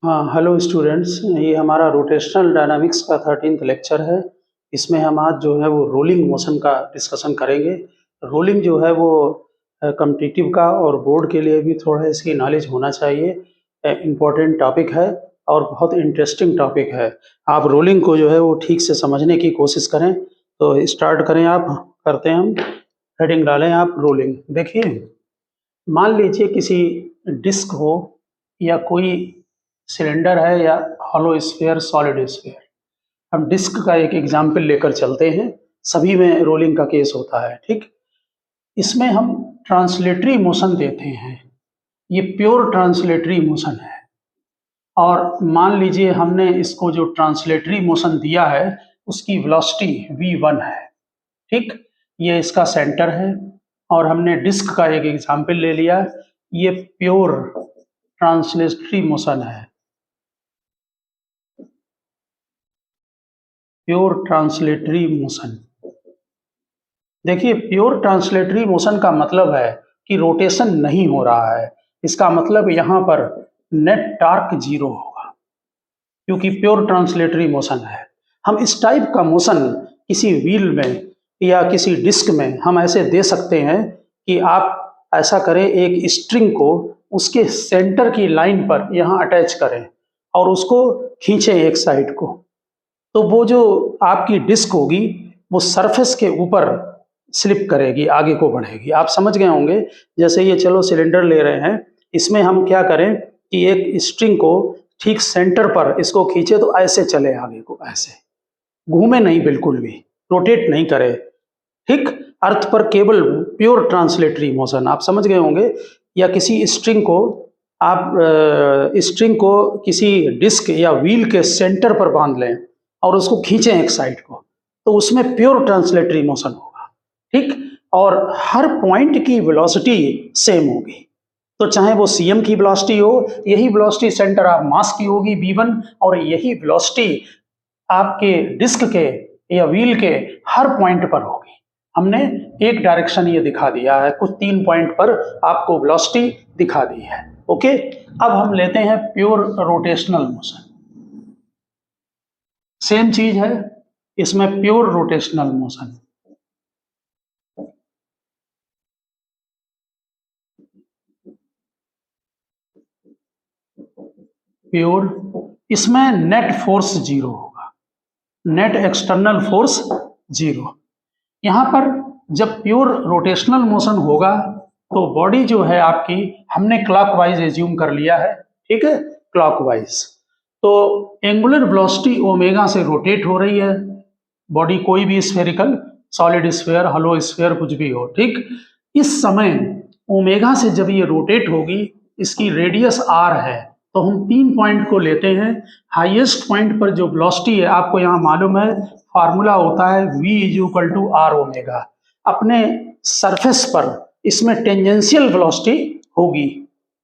हाँ, hello students, ये हमारा रोटेशनल डायनामिक्स का 13th लेक्चर है। इसमें हम आज जो है वो रोलिंग मोशन का डिस्कशन करेंगे। रोलिंग जो है वो कॉम्पिटिटिव का और बोर्ड के लिए भी थोड़ा इसकी नॉलेज होना चाहिए। इम्पोर्टेंट टॉपिक है और बहुत इंटरेस्टिंग टॉपिक है। आप रोलिंग को जो है वो ठीक से समझने की कोशिश करें। तो स्टार्ट करें, आप करते हैं, हम हेडिंग डालें आप रोलिंग। देखिए, मान लीजिए किसी डिस्क हो या कोई सिलेंडर है या हॉलो स्फीयर, सॉलिड स्फीयर। हम डिस्क का एक एग्जाम्पल लेकर चलते हैं। सभी में रोलिंग का केस होता है, ठीक। इसमें हम ट्रांसलेटरी मोशन देते हैं। ये प्योर ट्रांसलेटरी मोशन है। और मान लीजिए हमने इसको जो ट्रांसलेटरी मोशन दिया है उसकी वेलोसिटी v1 है, ठीक। ये इसका सेंटर है और हमने डिस्क का एक एग्जाम्पल ले लिया। ये प्योर ट्रांसलेटरी मोशन है, प्योर ट्रांसलेटरी मोशन। देखिए, प्योर ट्रांसलेटरी मोशन का मतलब है कि रोटेशन नहीं हो रहा है। इसका मतलब यहाँ पर नेट टॉर्क जीरो होगा, क्योंकि प्योर ट्रांसलेटरी मोशन है। हम इस टाइप का मोशन किसी व्हील में या किसी डिस्क में हम ऐसे दे सकते हैं कि आप ऐसा करें, एक स्ट्रिंग को उसके सेंटर की लाइन पर यहाँ अटैच करें और उसको खींचें एक साइड को। तो वो जो आपकी डिस्क होगी वो सरफेस के ऊपर स्लिप करेगी, आगे को बढ़ेगी। आप समझ गए होंगे। जैसे ये चलो सिलेंडर ले रहे हैं, इसमें हम क्या करें कि एक स्ट्रिंग को ठीक सेंटर पर इसको खींचे तो ऐसे चले आगे को, ऐसे घूमे नहीं, बिल्कुल भी रोटेट नहीं करे, ठीक। अर्थ पर केवल प्योर ट्रांसलेटरी मोशन, आप समझ गए होंगे। या किसी स्ट्रिंग को आप स्ट्रिंग को किसी डिस्क या व्हील के सेंटर पर बांध लें और उसको खींचें एक साइड को, तो उसमें प्योर ट्रांसलेटरी मोशन होगा, ठीक। और हर पॉइंट की वेलोसिटी सेम होगी। तो चाहे वो सीएम की वेलोसिटी हो, यही वेलोसिटी सेंटर ऑफ मास की होगी v1, और यही वेलोसिटी आपके डिस्क के या व्हील के हर पॉइंट पर होगी। हमने एक डायरेक्शन ये दिखा दिया है, कुछ 3 पॉइंट पर आपको वेलोसिटी दिखा दी है, ओके। अब हम लेते हैं प्योर रोटेशनल मोशन। सेम चीज है इसमें, प्योर रोटेशनल मोशन। प्योर, इसमें नेट फोर्स जीरो होगा, नेट एक्सटर्नल फोर्स जीरो। यहां पर जब प्योर रोटेशनल मोशन होगा तो बॉडी जो है आपकी, हमने क्लॉकवाइज एज्यूम कर लिया है, ठीक है, क्लॉकवाइज। तो एंगुलर वेलोसिटी ओमेगा से रोटेट हो रही है बॉडी, कोई भी spherical, solid sphere, hollow sphere, कुछ भी हो, ठीक। इस समय ओमेगा से जब ये रोटेट होगी, इसकी रेडियस आर है, तो हम 3 पॉइंट को लेते हैं। हाईएस्ट पॉइंट पर जो वेलोसिटी है, आपको यहाँ मालूम है फार्मूला होता है v is to R omega. अपने सरफेस पर इसमें टेंजेंशियल वेलोसिटी होगी,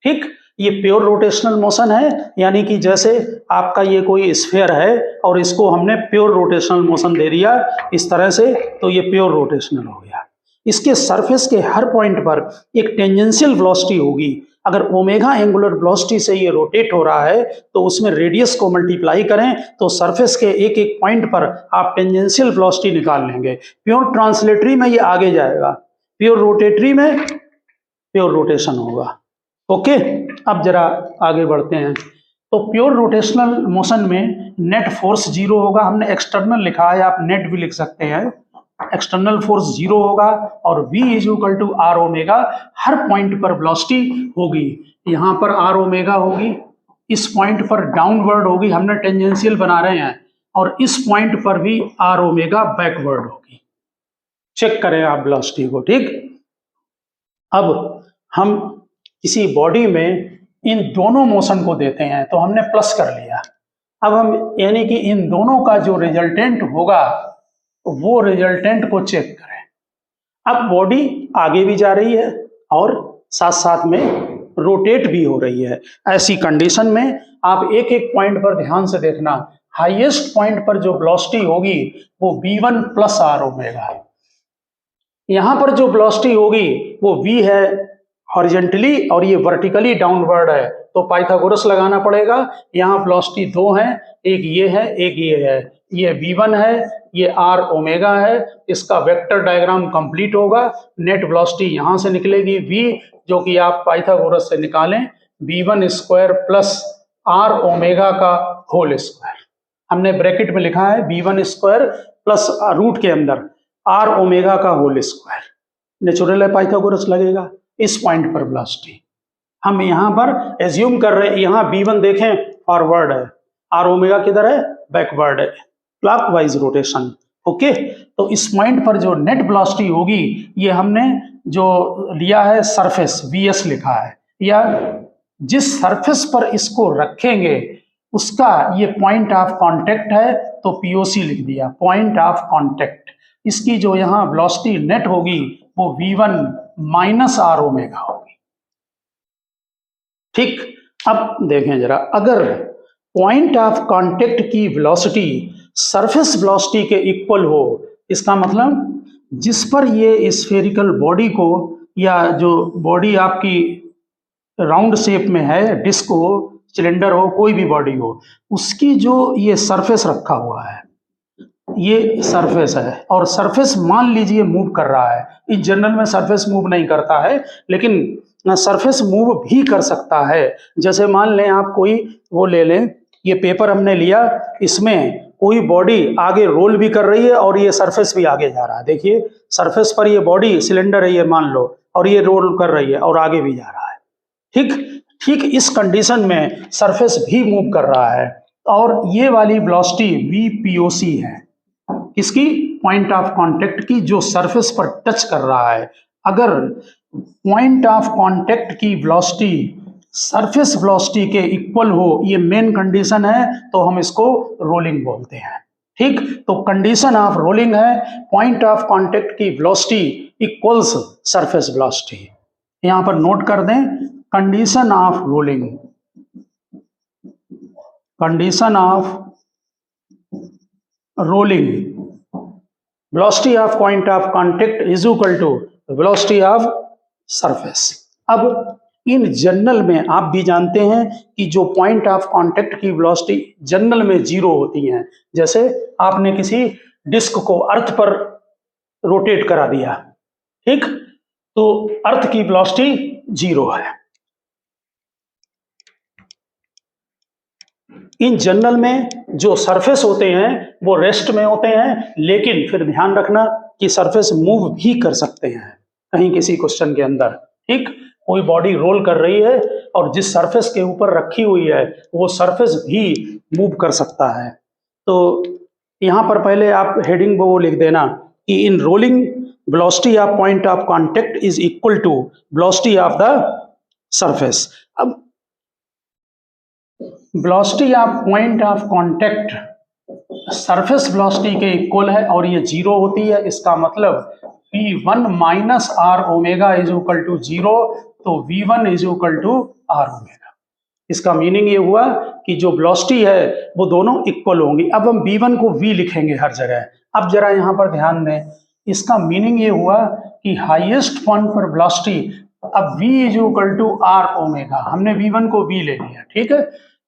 ठीक। ये प्योर रोटेशनल मोशन है, यानी कि जैसे आपका ये कोई स्फीयर है और इसको हमने प्योर रोटेशनल मोशन दे दिया इस तरह से, तो ये प्योर रोटेशनल हो गया। इसके सरफेस के हर पॉइंट पर एक टेंजेंशियल वेलोसिटी होगी। अगर ओमेगा एंगुलर वेलोसिटी से ये रोटेट हो रहा है तो उसमें रेडियस को मल्टीप्लाई करें तो सरफेस के एक एक पॉइंट पर आप टेंजेंशियल वेलोसिटी निकाल लेंगे। प्योर ट्रांसलेटरी में ये आगे जाएगा, प्योर रोटेटरी में प्योर रोटेशन होगा, ओके। अब जरा आगे बढ़ते हैं। तो प्योर रोटेशनल मोशन में नेट फोर्स जीरो होगा, हमने एक्सटर्नल लिखा है, आप नेट भी लिख सकते हैं। एक्सटर्नल फोर्स जीरो होगा और v is equal to R omega. हर पॉइंट पर वेलोसिटी होगी, यहाँ पर आर ओमेगा होगी, इस पॉइंट पर डाउनवर्ड होगी, हमने टेंजेंशियल बना रहे हैं, और इस पॉइंट पर भी आर ओमेगा बैकवर्ड होगी। चेक करें आप वेलोसिटी को, ठीक। अब हम किसी बॉडी में इन दोनों मोशन को देते हैं, तो हमने प्लस कर लिया। अब हम यानी कि इन दोनों का जो रिजल्टेंट होगा वो रिजल्टेंट को चेक करें। अब बॉडी आगे भी जा रही है और साथ साथ में रोटेट भी हो रही है। ऐसी कंडीशन में आप एक एक पॉइंट पर ध्यान से देखना। हाईएस्ट पॉइंट पर जो वेलोसिटी होगी वो v1 प्लस आर ओमेगा है। यहां पर जो वेलोसिटी होगी वो v है हॉरिजेंटली और ये वर्टिकली डाउनवर्ड है, तो पाइथागोरस लगाना पड़ेगा। यहाँ वेलोसिटी दो हैं, एक ये है एक ये है, ये v1 है, ये r ओमेगा है, इसका वेक्टर डायग्राम कंप्लीट होगा। नेट वेलोसिटी यहाँ से निकलेगी v, जो कि आप पाइथागोरस से निकालें, v1 square plus r omega का होल स्क्वायर। हमने ब्रैकेट में लिखा है v1 स्क्वायर प्लस रूट के अंदर r ओमेगा का होल स्क्वायर। नेचुरल है, पाइथागोरस लगेगा इस पॉइंट पर वेलोसिटी। हम यहाँ पर एज्यूम कर रहे हैं, यहाँ v1 देखें फॉरवर्ड है, r ओमेगा किधर है, बैकवर्ड है, क्लॉकवाइज रोटेशन। ओके, तो इस पॉइंट पर जो नेट वेलोसिटी होगी, ये हमने जो लिया है सरफेस vs लिखा है, या जिस सरफेस पर इसको रखेंगे उसका ये पॉइंट ऑफ कांटेक्ट है, तो पीओसी लिख दिया, पॉइंट ऑफ कांटेक्ट। इसकी जो यहाँ वेलोसिटी नेट होगी वो v1 माइनस r ओमेगा होगी। ठीक, अब देखें जरा, अगर पॉइंट ऑफ कांटेक्ट की वेलोसिटी सरफेस वेलोसिटी के इक्वल हो, इसका मतलब जिस पर ये स्फेरिकल बॉडी को, या जो बॉडी आपकी राउंड शेप में है, डिस्क हो, सिलेंडर हो, कोई भी बॉडी हो, उसकी जो ये सरफेस रखा हुआ है, ये सरफेस है, और सरफेस मान लीजिए मूव कर रहा है। इस जनरल में सरफेस मूव नहीं करता है, लेकिन सरफेस मूव भी कर सकता है। जैसे मान लें आप कोई वो ले लें, ये पेपर हमने लिया, इसमें कोई बॉडी आगे रोल भी कर रही है और ये सरफेस भी आगे जा रहा है। देखिए सरफेस पर ये बॉडी सिलेंडर है, ये मान लो, और ये रोल कर रही है और आगे भी जा रहा है। ठीक इस कंडीशन में सरफेस भी मूव कर रहा है, और ये वाली वेलोसिटी VPOC है, किसकी, पॉइंट ऑफ कांटेक्ट की, जो सरफेस पर टच कर रहा है। अगर पॉइंट ऑफ कांटेक्ट की वेलोसिटी सरफेस वेलोसिटी के इक्वल हो, ये मेन कंडीशन है, तो हम इसको रोलिंग बोलते हैं। ठीक, तो कंडीशन ऑफ रोलिंग है पॉइंट ऑफ कांटेक्ट की वेलोसिटी इक्वल्स सरफेस वेलोसिटी। यहां पर नोट कर दें, condition of rolling, condition of rolling, velocity of point of contact is equal to velocity of surface. अब इन जनरल में आप भी जानते हैं कि जो पॉइंट ऑफ कांटेक्ट की वेलोसिटी जनरल में जीरो होती हैं। जैसे आपने किसी डिस्क को अर्थ पर रोटेट करा दिया, ठीक, तो अर्थ की वेलोसिटी जीरो है। इन जनरल में जो सरफेस होते हैं वो रेस्ट में होते हैं, लेकिन फिर ध्यान रखना कि सरफेस मूव भी कर सकते हैं कहीं किसी क्वेश्चन के अंदर। ठीक, कोई बॉडी रोल कर रही है और जिस सरफेस के ऊपर रखी हुई है वो सरफेस भी मूव कर सकता है। तो यहाँ पर पहले आप हेडिंग वो लिख देना कि in rolling velocity of point of contact is equal to velocity of the surface. अब velocity of point of contact surface velocity के इक्वल है और ये जीरो होती है, इसका मतलब V1 minus R omega is equal to zero, तो V1 is equal to R omega. इसका मीनिंग ये हुआ कि जो वेलोसिटी है वो दोनों इक्वल होंगी। अब हम V1 को V लिखेंगे हर जगह। अब जरा यहाँ पर ध्यान दें, इसका मीनिंग ये हुआ कि हाईएस्ट पॉइंट पर वेलोसिटी, अब V is equal to R omega, हमने V1 को V ले लिया, ठीक है।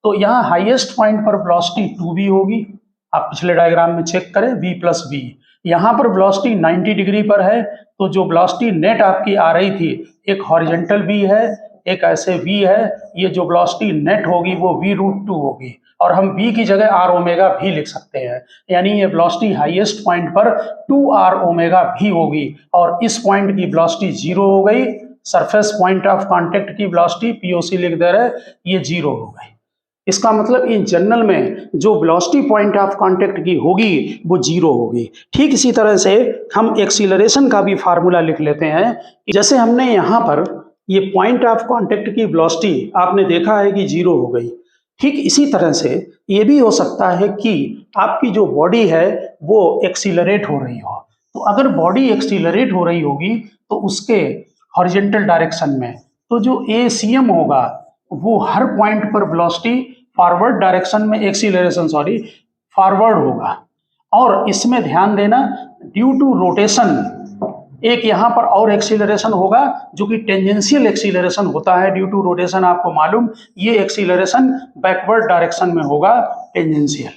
तो यहाँ हाईएस्ट पॉइंट पर वेलोसिटी 2v होगी, आप पिछले डायग्राम में चेक करें, v प्लस v। यहाँ पर वेलोसिटी 90 डिग्री पर है, तो जो वेलोसिटी नेट आपकी आ रही थी, एक हॉरिजॉन्टल v है, एक ऐसे v है, ये जो वेलोसिटी नेट होगी वो v√2 होगी, और हम v की जगह r ओमेगा भी लिख सकते हैं। यानी ये वेलोसिटी हाईएस्ट पॉइंट पर 2r ओमेगा भी होगी, और इस पॉइंट की वेलोसिटी जीरो हो गई। सरफेस पॉइंट ऑफ कांटेक्ट की वेलोसिटी POC लिख दे रहे, ये जीरो हो गई। इसका मतलब इन जनरल में जो वेलोसिटी पॉइंट ऑफ कांटेक्ट की होगी वो जीरो होगी। ठीक इसी तरह से हम एक्सीलरेशन का भी फार्मूला लिख लेते हैं। जैसे हमने यहाँ पर ये पॉइंट ऑफ कांटेक्ट की वेलोसिटी आपने देखा है कि जीरो हो गई, ठीक इसी तरह से ये भी हो सकता है कि आपकी जो बॉडी है वो एक्सीलरेट हो रही हो। तो अगर बॉडी एक्सीलरेट हो रही होगी तो उसके हॉरिजॉन्टल डायरेक्शन में, तो जो ACM होगा वो हर पॉइंट पर वेलोसिटी फॉरवर्ड डायरेक्शन में एक्सीलरेशन फॉरवर्ड होगा। और इसमें ध्यान देना, ड्यू टू रोटेशन एक यहाँ पर और एक्सीलरेशन होगा जो कि टेंजेंशियल एक्सीलरेशन होता है ड्यू टू रोटेशन, आपको मालूम, ये एक्सीलरेशन बैकवर्ड डायरेक्शन में होगा, टेंजेंशियल।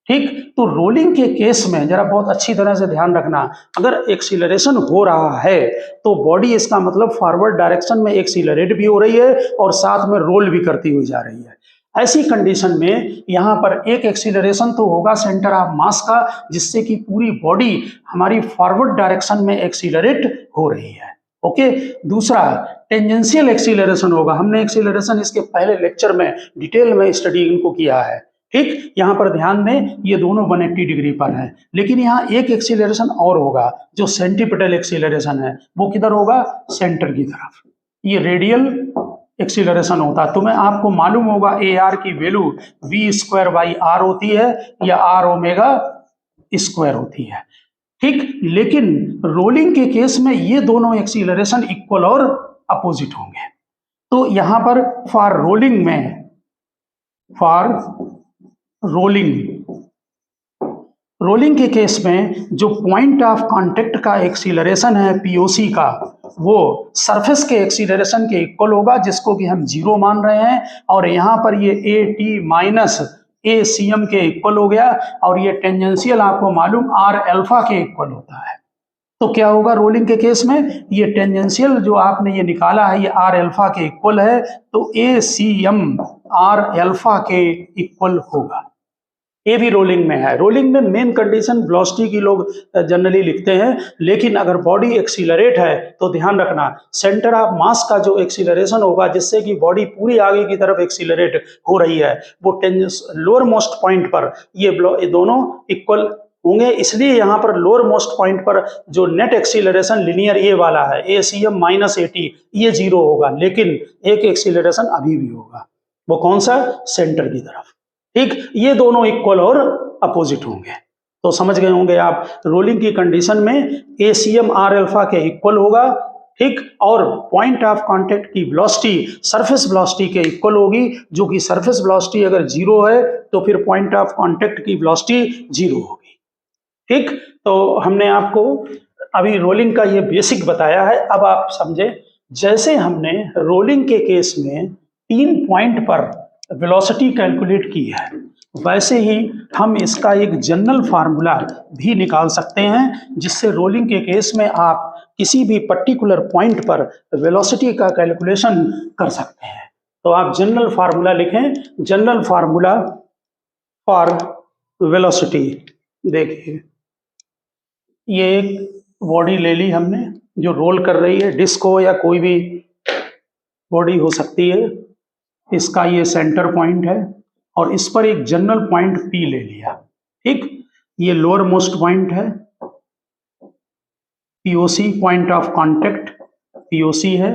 ठीक, तो रोलिंग के केस में जरा बहुत अच्छी तरह से ध्यान रखना, अगर एक्सीलरेशन हो रहा है तो बॉडी, इसका मतलब फॉरवर्ड डायरेक्शन में एक्सीलरेट भी हो रही है और साथ में रोल भी करती हुई जा रही है। ऐसी कंडीशन में यहाँ पर एक एक्सीलरेशन तो होगा सेंटर ऑफ मास का, जिससे कि पूरी बॉडी हमारी फॉरवर्ड डायरेक्शन में एक्सीलरेट हो रही है। ओके, दूसरा टेंजेंशियल एक्सीलरेशन होगा। हमने एक्सीलरेशन इसके पहले लेक्चर में डिटेल में स्टडी इनको किया है। ठीक, यहाँ पर ध्यान दें, ये दोनों 180 डिग्री पर हैं, लेकिन यहाँ एक एक्सीलरेशन और होगा जो सेंट्रीपिटल एक्सीलरेशन है, वो किधर होगा, सेंटर की तरफ। ये रेडियल एक्सीलरेशन होता है। तुम्हें आपको मालूम होगा ए आर की वैल्यू v²/r होती है या r ओमेगा स्क्वायर होती है। ठीक, लेकिन रोलिंग के केस में ये दोनों एक्सीलरेशन इक्वल और अपोजिट होंगे। तो यहाँ पर फॉर रोलिंग के केस में जो पॉइंट ऑफ कांटेक्ट का एक्सीलरेशन है पीओसी का, वो सरफेस के एक्सीलरेशन के इक्वल होगा, जिसको कि हम 0 मान रहे हैं, और यहाँ पर ये A T minus A C M के इक्वल हो गया, और ये टेंजेंशियल आपको मालूम आर अल्फा के इक्वल होता है। तो क्या होगा रोलिंग के केस में, ये टेंजेंशियल जो आपने ये निकाला है ये आर अल्फा के इक्वल है, तो ए सी एम आर अल्फा के इक्वल होगा। ये भी रोलिंग में है। रोलिंग में मेन कंडीशन वेलोसिटी की लोग जनरली लिखते हैं, लेकिन अगर बॉडी एक्सीलरेट है तो ध्यान रखना सेंटर ऑफ मास का जो एक्सीलरेशन होगा, जिससे कि बॉडी पूरी आगे की तरफ एक्सीलरेट हो रही है, वो लोअर मोस्ट पॉइंट पर ये दोनों इक्वल होंगे। इसलिए यहाँ पर लोअर मोस्ट पॉइंट पर जो नेट एक्सीलरेशन लिनियर ए वाला है, A C M minus A T, ये 0 होगा, लेकिन एक एक्सीलरेशन अभी भी होगा, वो कौन सा, सेंटर की तरफ। ठीक, ये दोनों इक्वल और अपोजिट होंगे। तो समझ गए होंगे आप, रोलिंग की कंडीशन में ए सी एम आर अल्फा के इक्वल होगा। ठीक, और पॉइंट ऑफ कांटेक्ट की वेलोसिटी सरफेस वेलोसिटी के इक्वल होगी, जो कि सरफेस वेलोसिटी अगर 0 है तो फिर पॉइंट ऑफ कांटेक्ट की वेलोसिटी 0 होगी। ठीक, तो हमने आपको अभी रोलिंग का ये बेसिक बताया है। अब आप समझे, जैसे हमने रोलिंग के केस में 3 पॉइंट पर वेलोसिटी कैलकुलेट की है, वैसे ही हम इसका एक जनरल फार्मूला भी निकाल सकते हैं, जिससे रोलिंग के केस में आप किसी भी पर्टिकुलर पॉइंट पर वेलोसिटी का कैलकुलेशन कर सकते हैं। तो आप जनरल फार्मूला लिखें, जनरल फार्मूला फॉर वेलोसिटी। देखिए, ये एक बॉडी ले ली हमने जो रोल कर रही है, डिस्क हो या कोई भी बॉडी हो सकती है, इसका ये सेंटर पॉइंट है और इस पर एक जनरल पॉइंट P ले लिया। ठीक, ये लोअर मोस्ट पॉइंट है, POC point of contact POC है।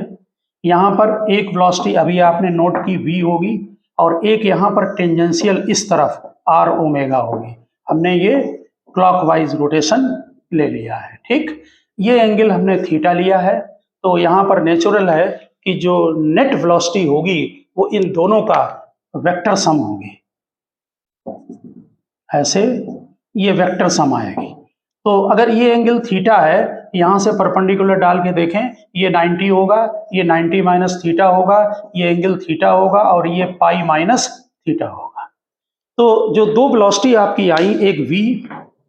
यहाँ पर एक वेलोसिटी अभी आपने नोट की V होगी, और एक यहाँ पर टेंजेंशियल इस तरफ R ओमेगा होगी। हमने ये क्लॉकवाइज रोटेशन ले लिया है। ठीक, ये एंगल हमने थीटा लिया है, तो यहाँ पर नेचुरल है कि जो नेट वेलोसिटी होगी वो इन दोनों का वेक्टर सम होगी, ऐसे ये वेक्टर सम आएगी। तो अगर ये एंगल थीटा है, यहाँ से परपेंडिकुलर डाल के देखें, ये 90 होगा, ये 90 माइनस थीटा होगा, ये एंगल थीटा होगा, और ये पाई माइनस थीटा होगा। तो जो दो वेलोसिटी आपकी आई, एक v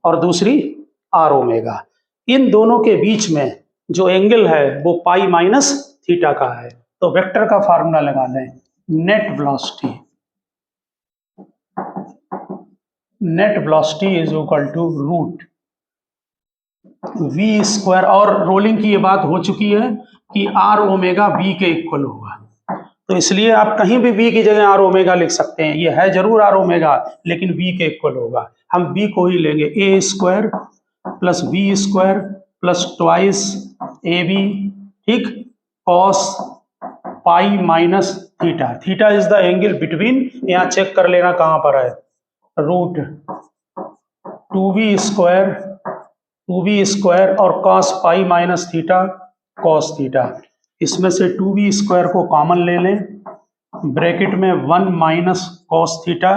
और दूसरी r ओमेगा, इन दोनों के बीच में जो एंगल है वो पाई माइनस थीटा का है। तो वेक्टर का फार्मूला लगा लें, net velocity is equal to root v square, और रोलिंग की ये बात हो चुकी है कि r ओमेगा v के इक्वल होगा, तो इसलिए आप कहीं भी v की जगह r ओमेगा लिख सकते हैं। ये है जरूर r ओमेगा, लेकिन v के इक्वल होगा। हम v को ही लेंगे, a square plus v square plus twice ab, ठीक, cos pi minus theta. Theta is the angle between, यहाँ चेक कर लेना कहाँ पर है, रूट 2b स्क्वायर और cos pi minus theta cos theta. इसमें से 2b स्क्वायर को कॉमन ले लें, ब्रैकेट में 1 minus cos theta.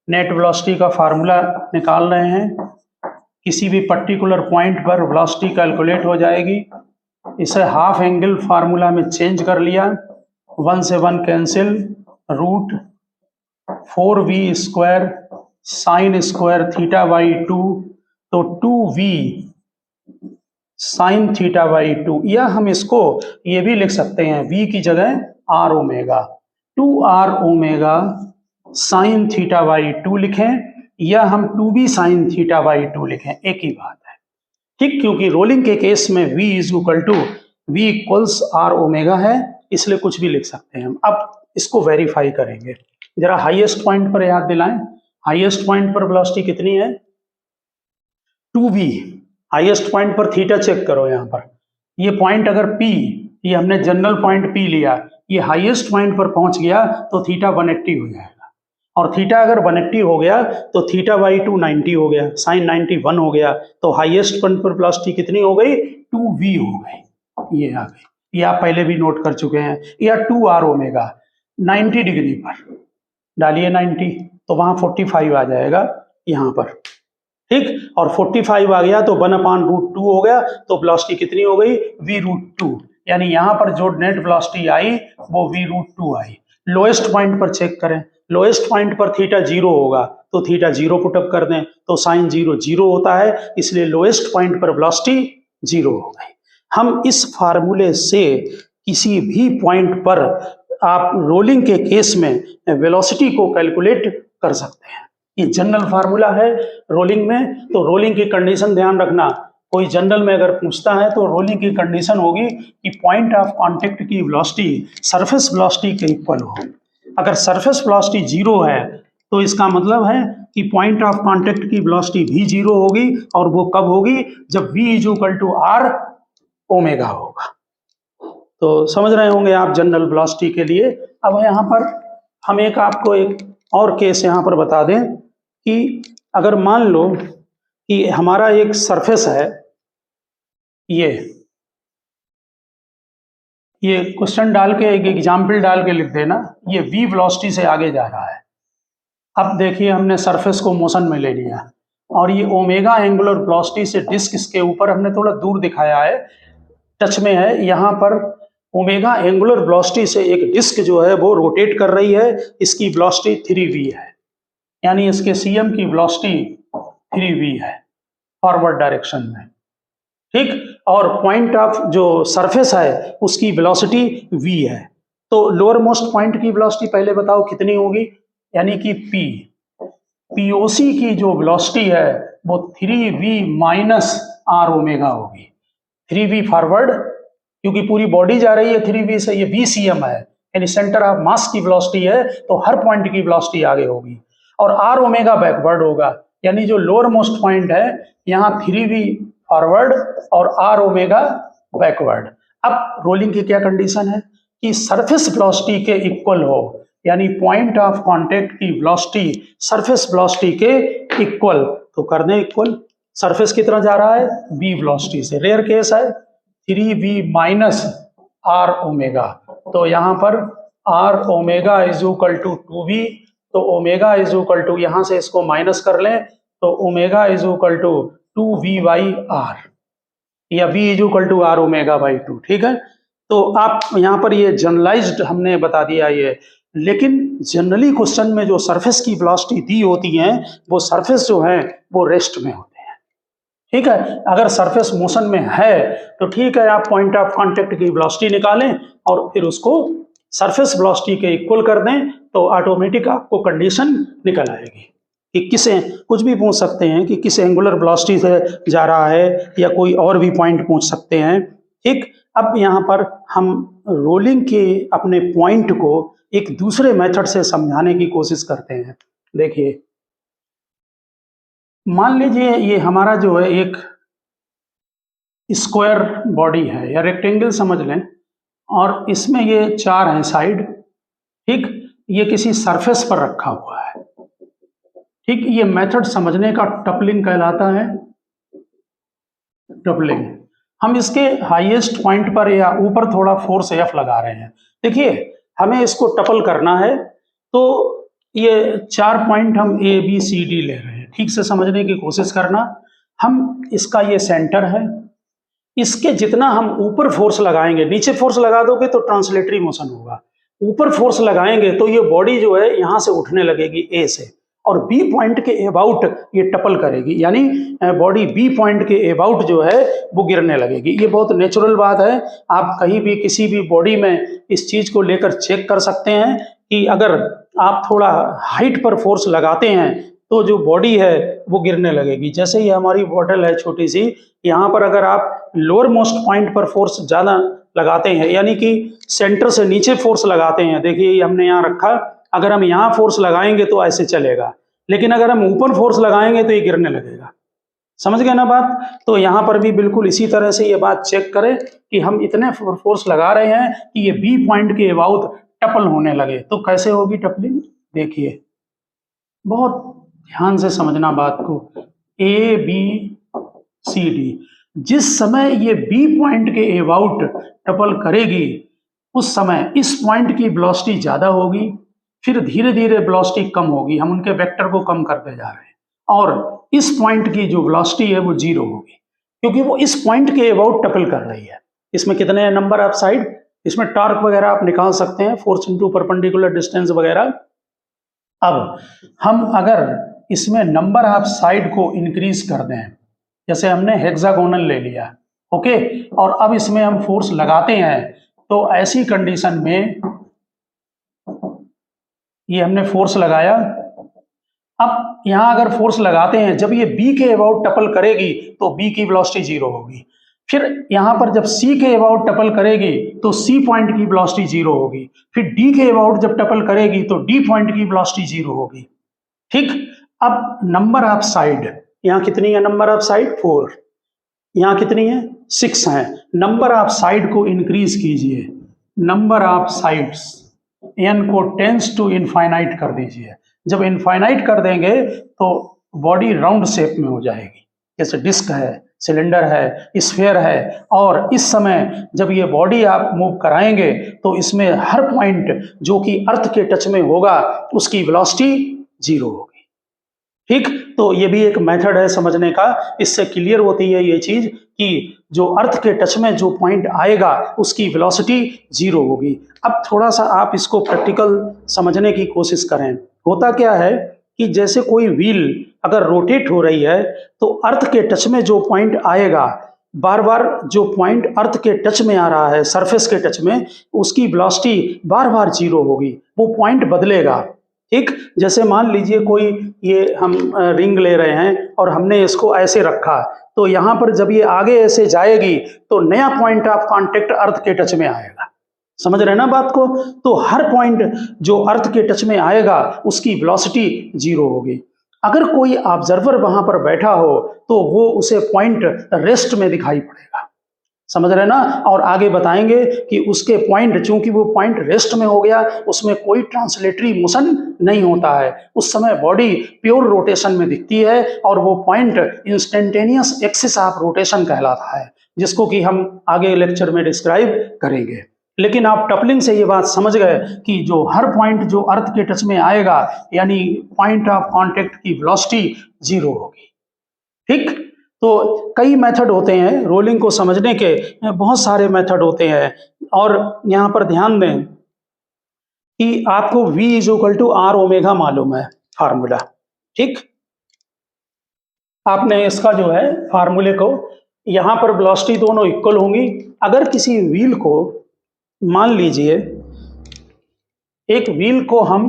Net velocity का फार्मूला निकाल रहे हैं किसी भी पर्टिकुलर पॉइंट पर वेलोसिटी कैलकुलेट हो जाएगी। इसे हाफ एंगल फार्मूला में चेंज कर लिया, 1 से 1 cancel, root 4v² sine square theta by 2, तो 2v साइन थीटा बाई 2, या हम इसको ये भी लिख सकते हैं v की जगह r omega, 2r omega sine theta by 2 लिखें, या हम 2v साइन थीटा बाई 2 लिखें, एक ही बात है। ठीक, क्योंकि रोलिंग के केस में v इक्वल्स r ओमेगा है, इसलिए कुछ भी लिख सकते हैं हम। अब इसको वेरीफाई करेंगे, जरा हाईएस्ट पॉइंट पर याद दिलाएं, हाईएस्ट पॉइंट पर वेलोसिटी कितनी है, 2v। हाईएस्ट पॉइंट पर थीटा चेक करो, यहाँ पर ये पॉइंट अगर p, ये हमने जनरल पॉइंट p लिया, ये हाईएस्ट पॉइंट पर पहुंच गया तो थीटा 180 हो जाएगा, और थीटा अगर 180 हो गया तो थीटा बाई 2 90 हो गया, साइन 91 हो गया, तो हाईएस्ट पॉइंट पर वेलोसिटी कितनी हो गई, 2v हो गई। ये आ गई, ये आप पहले भी नोट कर चुके हैं। या 2r ओमेगा 90 डिग्री पर डालिए 90, तो वहां 45 आ जाएगा यहाँ पर। ठीक, और 45 आ गया तो 1/√2 हो गया, तो वेलोसिटी कितनी हो गई, v√2, यानी यहाँ पर जो नेट वेलोसिटी आई वो v√2 आई। लोएस्ट पॉइंट पर चेक करें, लोएस्ट पॉइंट पर थीटा 0 होगा तो थीटा 0 पुटअप कर दें, तो साइन 0 0 होता है, इसलिए लोएस्ट पॉइंट पर वेलोसिटी 0 हो गई। हम इस फार्मूले से किसी भी पॉइंट पर आप रोलिंग के केस में वेलोसिटी को कैलकुलेट कर सकते हैं। ये जनरल फार्मूला है रोलिंग में, तो रोलिंग की कंडीशन ध्यान रखना, कोई जनरल में अगर पूछता है तो रोलिंग की कंडीशन होगी कि पॉइंट ऑफ कांटेक्ट की वेलोसिटी सरफेस वेलोसिटी के इक्वल हो। अगर सरफेस वेलोसिटी 0 है तो इसका मतलब है कि पॉइंट ऑफ कांटेक्ट की वेलोसिटी भी 0 होगी, और वो कब होगी, जब v = r ओमेगा होगा। तो समझ रहे होंगे आप जनरल वेलोसिटी के लिए। अब यहाँ पर हम आपको एक और केस यहाँ पर बता दें कि अगर मान लो कि हमारा एक सरफेस है, ये क्वेश्चन डाल के, एक एग्जाम्पल डाल के लिख देना, ये v वेलोसिटी से आगे जा रहा है। अब देखिए हमने सरफेस को मोशन में ले लिया, और ये ओमेगा एंगुलर वेलोसिटी से डिस्क इसके ऊपर हमने थोड़ा दूर दिखाया है, टच में है। यहाँ पर ओमेगा एंगुलर वेलोसिटी से एक डिस्क जो है वो रोटेट कर रही है, इसकी वेलोसिटी 3v है, यानी इसके cm की वेलोसिटी 3v है फॉरवर्ड डायरेक्शन में। ठीक, और पॉइंट ऑफ जो सरफेस है उसकी वेलोसिटी v है, तो लोअर मोस्ट पॉइंट की वेलोसिटी पहले बताओ कितनी होगी, यानी कि POC की जो वेलोसिटी है वो 3v माइनस r ओमेगा होगी। 3v फॉरवर्ड, क्योंकि पूरी बॉडी जा रही है 3v से, ये vcm है, यानी सेंटर ऑफ मास की वेलोसिटी है, तो हर पॉइंट की वेलोसिटी आगे होगी, और r ओमेगा बैकवर्ड होगा, यानी जो लोअर मोस्ट पॉइंट है यहाँ 3v फॉरवर्ड और r ओमेगा बैकवर्ड। अब रोलिंग की क्या कंडीशन है कि सरफेस वेलोसिटी के इक्वल हो, यानी पॉइंट ऑफ कांटेक्ट की वेलोसिटी सरफेस वेलोसिटी के इक्वल, तो कर दें इक्वल। सरफेस की तरह जा रहा है v वेलोसिटी से, रेयर केस है 3v माइनस r ओमेगा, तो यहाँ पर r omega is equal to 2v, तो ओमेगा इज इक्वल टू, यहाँ से इसको माइनस कर लें तो omega is equal to 2v by r, या v is equal to r omega by 2। ठीक है, तो आप यहाँ पर ये जनरलाइज्ड हमने बता दिया ये, लेकिन जनरली क्वेश्चन में जो सरफेस की वेलोसिटी दी होती हैं वो सरफेस जो है वो रेस्ट में होते हैं। ठीक है, अगर सरफेस मोशन में है तो ठीक है, आप पॉइंट ऑफ कांटेक्ट की वेलोसिटी निकालें और फिर उसको सरफेस वेलोसिटी के इक्वल कर दें, तो ऑटोमेटिक आपको कंडीशन निकल आएगी कि किसे, कुछ भी पूछ सकते हैं कि किस एंगुलर वेलोसिटी से जा रहा है, या कोई और भी पॉइंट पूछ सकते हैं। ठीक, अब यहाँ पर हम रोलिंग के अपने पॉइंट को एक दूसरे मेथड से समझाने की कोशिश करते हैं। देखिए, मान लीजिए ये हमारा जो है एक स्क्वायर बॉडी है, या रेक्टेंगल समझ लें, और इसमें ये 4 हैं साइड। ठीक, ये किसी सरफेस पर रखा हुआ है। ठीक, ये मेथड समझने का टपलिंग कहलाता है, टपलिंग। हम इसके हाईएस्ट पॉइंट पर या ऊपर थोड़ा फोर्स F लगा रहे हैं। देखिए, हमें इसको टपल करना है, तो ये 4 पॉइंट हम A B C D ले रहे हैं, ठीक से समझने की कोशिश करना। हम इसका ये सेंटर है, इसके जितना हम ऊपर फोर्स लगाएंगे, नीचे फोर्स लगा दोगे तो ट्रांसलेटरी मोशन होगा, ऊपर फोर्स लगाएंगे तो ये बॉडी जो है यहां से उठने लगेगी ए से, और बी पॉइंट के अबाउट ये टपल करेगी, यानी बॉडी बी पॉइंट के अबाउट जो है वो गिरने लगेगी। ये बहुत नेचुरल बात है, आप कहीं भी किसी भी बॉडी में इस चीज को लेकर चेक कर सकते हैं कि अगर आप थोड़ा हाइट पर फोर्स लगाते हैं तो जो बॉडी है वो गिरने लगेगी। जैसे ये हमारी बॉटल है छोटी सी, यहाँ पर अगर आप लोअर मोस्ट पॉइंट पर फोर्स ज़्यादा लगाते हैं, यानी कि सेंटर से नीचे फोर्स लगाते हैं, देखिए ये हमने यहाँ रखा, अगर हम यहाँ फोर्स लगाएंगे तो ऐसे चलेगा, लेकिन अगर हम ऊपर फोर्स लगाएंगे तो ये गिरने लगेगा। समझ गए ना बात? तो यहाँ पर भी बिल्कुल इसी तरह से ये बात चेक करें कि हम इतने फोर्स लगा रहे हैं कि ये बी पॉइंट के अबाउट टपल होने लगे, तो कैसे होगी टपलिंग? देखिए बहुत ध्यान से समझना बात को, ए बी सी डी, जिस समय ये बी पॉइंट के अबाउट टपल करेगी उस समय इस पॉइंट की वेलोसिटी ज्यादा होगी, फिर धीरे धीरे वेलोसिटी कम होगी, हम उनके वेक्टर को कम करते जा रहे हैं, और इस पॉइंट की जो वेलोसिटी है वो जीरो होगी, क्योंकि वो इस पॉइंट के अबाउट टपल कर रही है। इसमें कितने नंबर ऑफ साइड, इसमें टॉर्क वगैरह आप निकाल सकते हैं, फोर्स इनटू परपेंडिकुलर डिस्टेंस वगैरह। अब हम अगर इसमें नंबर ऑफ साइड को इंक्रीज कर दें, जैसे हमने हेक्सागोनल ले लिया, ओके, और अब इसमें हम फोर्स लगाते हैं, तो ऐसी कंडीशन में ये हमने फोर्स लगाया, अब यहां अगर फोर्स लगाते हैं, जब ये बी के अबाउट टपल करेगी तो बी की वेलोसिटी जीरो होगी, फिर यहां पर जब सी के अबाउट टपल करेगी तो सी पॉइंट की वेलोसिटी जीरो होगी, फिर डी के अबाउट जब टपल करेगी तो डी पॉइंट की वेलोसिटी जीरो होगी। ठीक, अब नंबर ऑफ साइड, यहाँ कितनी है नंबर ऑफ साइड? 4, यहाँ कितनी है? 6 है। नंबर ऑफ साइड को इंक्रीज कीजिए, नंबर ऑफ साइड्स n को टेंस टू इनफाइनाइट कर दीजिए, जब इनफाइनाइट कर देंगे तो बॉडी राउंड शेप में हो जाएगी, जैसे डिस्क है, सिलेंडर है, स्फीयर है, और इस समय जब ये बॉडी आप मूव कराएंगे तो इसमें हर पॉइंट जो कि अर्थ के टच में होगा उसकी वेलोसिटी जीरो होगी। ठीक, तो ये भी एक मेथड है समझने का, इससे क्लियर होती है ये चीज कि जो अर्थ के टच में जो पॉइंट आएगा उसकी वेलोसिटी जीरो होगी। अब थोड़ा सा आप इसको प्रैक्टिकल समझने की कोशिश करें। होता क्या है कि जैसे कोई व्हील अगर रोटेट हो रही है तो अर्थ के टच में जो पॉइंट आएगा, बार बार जो पॉइंट अर्थ के टच में आ रहा है, सरफेस के टच में, उसकी वेलोसिटी बार बार जीरो होगी, वो पॉइंट बदलेगा। ठीक, जैसे मान लीजिए कोई ये हम रिंग ले रहे हैं और हमने इसको ऐसे रखा, तो यहाँ पर जब ये आगे ऐसे जाएगी तो नया पॉइंट ऑफ कांटेक्ट अर्थ के टच में आएगा। समझ रहे हैं ना बात को? तो हर पॉइंट जो अर्थ के टच में आएगा उसकी वेलोसिटी जीरो होगी। अगर कोई ऑब्जर्वर वहां पर बैठा हो तो वो उसे पॉइंट रेस्ट में दिखाई पड़ेगा। समझ रहे हैं ना? और आगे बताएंगे कि उसके पॉइंट, चूंकि वो पॉइंट रेस्ट में हो गया, उसमें कोई ट्रांसलेटरी मोशन नहीं होता है, उस समय बॉडी प्योर रोटेशन में दिखती है, और वो point instantaneous axis of rotation कहलाता है, जिसको कि हम आगे लेक्चर में डिस्क्राइब करेंगे। लेकिन आप टपलिंग से ये बात समझ गए कि जो हर पॉइंट जो अर्थ के टच में आएगा, यानी पॉइंट ऑफ कांटेक्ट की वेलोसिटी जीरो होगी। ठीक, तो कई मेथड होते हैं रोलिंग को समझने के, बहुत सारे मेथड होते हैं, और यहाँ पर ध्यान दें कि आपको V = R ओमेगा मालूम है फार्मूला। ठीक, आपने इसका जो है फार्मूले को, यहाँ पर वेलोसिटी दोनों इक्वल होंगी। अगर किसी व्हील को, मान लीजिए एक व्हील को हम,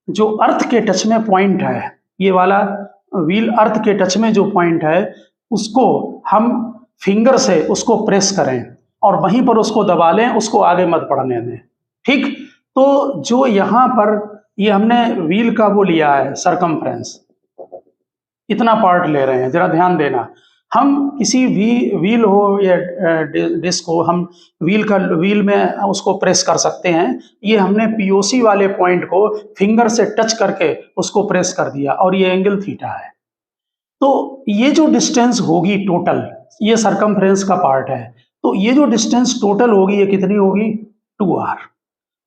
जो अर्थ के टच में पॉइंट है, ये वाला व्हील अर्थ के टच में जो पॉइंट है उसको हम फिंगर से उसको प्रेस करें और वहीं पर उसको दबा लें, उसको आगे मत बढ़ने दें। ठीक, तो जो यहाँ पर ये हमने व्हील का वो लिया है सरकमफ्रेंस, इतना पार्ट ले रहे हैं, जरा ध्यान देना। हम किसी भी व्हील हो या डिस्क हो, हम व्हील में उसको प्रेस कर सकते हैं। ये हमने पीओसी वाले पॉइंट को फिंगर से टच करके उसको प्रेस कर दिया, और ये एंगल थीटा है। तो ये जो डिस्टेंस होगी टोटल, ये सरकमफ्रेंस का पार्ट है, तो ये जो डिस्टेंस टोटल होगी ये कितनी होगी? 2r।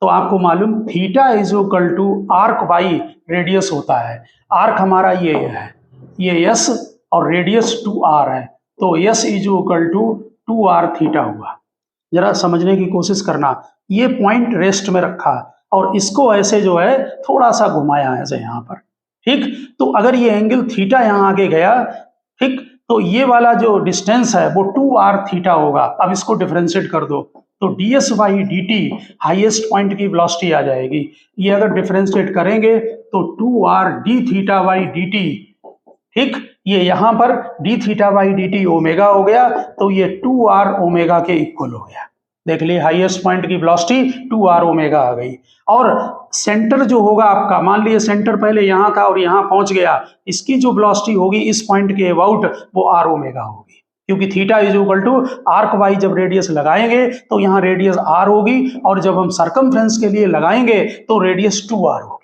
तो आपको मालूम थीटा = आर्क बाई रेडियस होता है। आर्क हमारा ये है, ये s और रेडियस 2r है, तो s is equal to 2r theta हुआ। जरा समझने की कोशिश करना, ये पॉइंट रेस्ट में रखा और इसको ऐसे जो है थोड़ा सा घुमाया ऐसे यहाँ पर, ठीक। तो अगर ये एंगल थीटा यहाँ आगे गया, ठीक, तो ये वाला जो डिस्टेंस है वो 2r थीटा होगा। अब इसको डिफरेंशिएट कर दो तो ds by dt highest point की वेलोसिटी आ जाएगी। ये अगर डिफरेंशिएट करेंगे तो 2r d theta by dt, ठीक, ये यहाँ पर d theta by dt omega हो गया, तो ये 2r ओमेगा के इक्वल हो गया। देख लिए हाईएस्ट पॉइंट की वेलोसिटी 2r ओमेगा आ गई। और सेंटर जो होगा आपका, मान लीजिए सेंटर पहले यहाँ था और यहाँ पहुंच गया, इसकी जो वेलोसिटी होगी इस पॉइंट के अबाउट वो r ओमेगा होगी, क्योंकि theta is equal to arc by जब रेडियस लगाएंगे तो यहाँ रेडियस r होगी, और जब हम सर्कमफ्रेंस के लिए लगाएंगे तो रेडियस 2r होगी,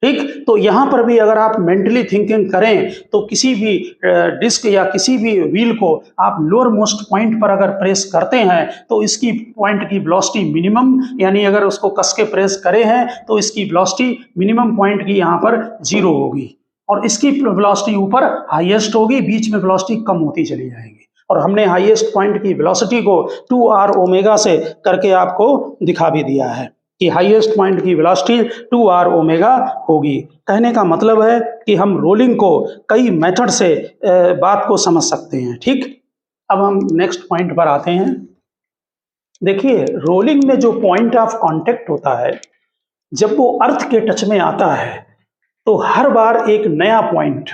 ठीक। तो यहाँ पर भी अगर आप मेंटली थिंकिंग करें तो किसी भी डिस्क या किसी भी व्हील को आप लोअर मोस्ट पॉइंट पर अगर प्रेस करते हैं तो इसकी पॉइंट की वेलोसिटी मिनिमम, यानी अगर उसको कस के प्रेस करे हैं तो इसकी वेलोसिटी मिनिमम पॉइंट की यहाँ पर 0 होगी, और इसकी वेलोसिटी ऊपर हाईएस्ट होगी, बीच में वेलोसिटी कम होती चली जाएगी। और हमने हाईएस्ट पॉइंट की वेलोसिटी को 2r ओमेगा से करके आपको दिखा भी दिया है कि हाईएस्ट पॉइंट की वेलोसिटी 2r ओमेगा होगी। कहने का मतलब है कि हम रोलिंग को कई मेथड से बात को समझ सकते हैं, ठीक। अब हम नेक्स्ट पॉइंट पर आते हैं। देखिए, रोलिंग में जो पॉइंट ऑफ कांटेक्ट होता है, जब वो अर्थ के टच में आता है तो हर बार एक नया पॉइंट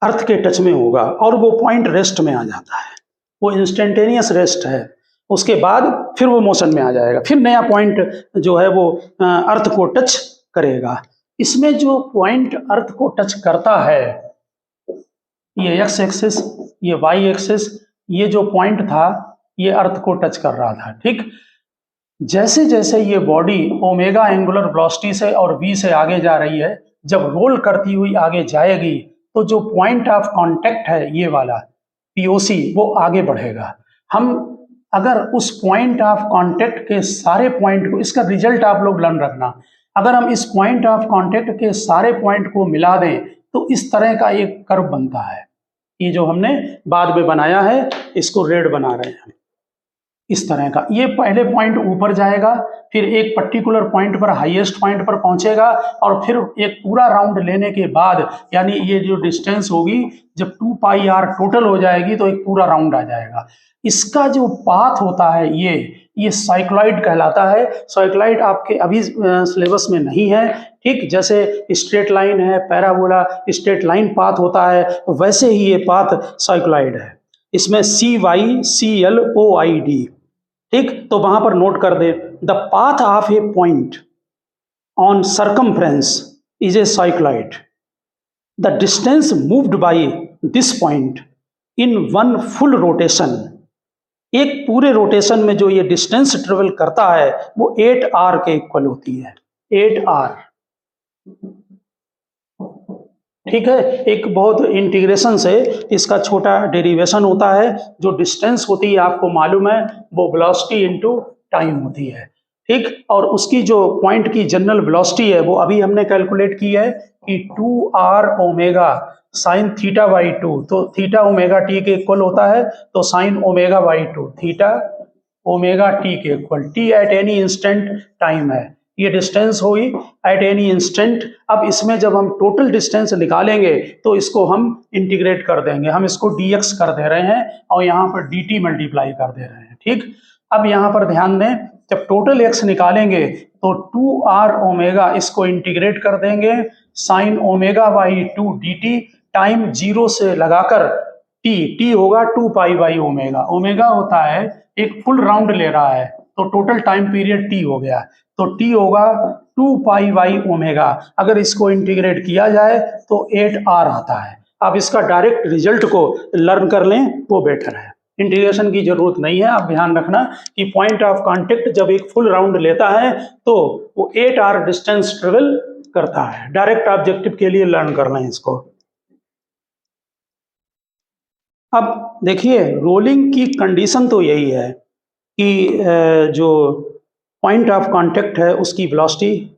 अर्थ के टच में होगा और वो पॉइंट रेस्ट में आ जाता है, वो इंस्टेंटेनियस रेस्ट है। उसके बाद फिर वो मोशन में आ जाएगा, फिर नया पॉइंट जो है वो अर्थ को टच करेगा। इसमें जो पॉइंट अर्थ को टच करता है, ये एक्स एक्सिस, ये वाई एक्सिस, ये जो पॉइंट था ये अर्थ को टच कर रहा था, ठीक। जैसे जैसे ये बॉडी ओमेगा एंगुलर वेलोसिटी से और v से आगे जा रही है, जब रोल करती हुई आगे जाएगी तो जो पॉइंट ऑफ कांटेक्ट है ये वाला POC वो आगे बढ़ेगा। हम अगर उस पॉइंट ऑफ कांटेक्ट के सारे पॉइंट को, इसका रिजल्ट आप लोग लर्न रखना, अगर हम इस पॉइंट ऑफ कांटेक्ट के सारे पॉइंट को मिला दें तो इस तरह का एक कर्व बनता है। ये जो हमने बाद में बनाया है इसको रेड बना रहे हैं, इस तरह का। ये पहले पॉइंट ऊपर जाएगा, फिर एक पर्टिकुलर पॉइंट पर हाईएस्ट पॉइंट पर पहुंचेगा, और फिर एक पूरा राउंड लेने के बाद, यानी ये जो डिस्टेंस होगी जब 2 पाई r टोटल हो जाएगी तो एक पूरा राउंड आ जाएगा। इसका जो पाथ होता है ये साइक्लॉइड कहलाता है। साइक्लॉइड आपके अभी सिलेबस में नहीं है, ठीक। जैसे स्ट्रेट लाइन है, पैराबोला, स्ट्रेट लाइन पाथ होता है, वैसे ही ये पाथ साइक्लॉइड है। इसमें CYCLOID, ठीक। तो वहां पर नोट कर दे, the path of a point on circumference is a cycloid, the distance moved by this point in one full rotation, एक पूरे रोटेशन में जो ये डिस्टेंस ट्रेवल करता है वो 8r के इक्वल होती है, 8r, ठीक है। एक बहुत इंटीग्रेशन से इसका छोटा डेरिवेशन होता है। जो डिस्टेंस होती है आपको मालूम है वो वेलोसिटी इनटू टाइम होती है, ठीक। और उसकी जो पॉइंट की जनरल वेलोसिटी है वो अभी हमने कैलकुलेट की है कि 2r omega sine theta by 2, तो थीटा ओमेगा टी के इक्वल होता है, तो sine omega by 2 theta omega T के equal, T at any instant time है, ये डिस्टेंस हुई एट एनी इंस्टेंट। अब इसमें जब हम टोटल डिस्टेंस निकालेंगे तो इसको हम इंटीग्रेट कर देंगे, हम इसको dx कर दे रहे हैं और यहाँ पर dt मल्टीप्लाई कर दे रहे हैं, ठीक। अब यहाँ पर ध्यान दें, जब टोटल x निकालेंगे तो 2r ओमेगा, इसको इंटीग्रेट कर देंगे sign omega by 2 dt, time 0 से लगाकर t होगा 2 पाई बाई ओमेगा, ओमेगा होता है एक फुल राउंड ले रहा है तो टोटल टाइम पीरियड t हो गया, तो t होगा 2 पाई बाई ओमेगा। अगर इसको इंटीग्रेट किया जाए तो 8r आता है। आप इसका डायरेक्ट रिजल्ट को लर्न कर लें वो बेटर है, इंटीग्रेशन की जरूरत नहीं है। आप ध्यान रखना कि पॉइंट ऑफ कांटेक्ट जब एक फुल राउंड लेता है तो वो 8r डिस्टेंस ट्रेवल करता है। डायरेक्ट ऑब्जेक्टिव के लिए लर्न कर लें इसको। अब देखिए, रोलिंग की कंडीशन तो यही है कि जो पॉइंट ऑफ कांटेक्ट है उसकी वेलोसिटी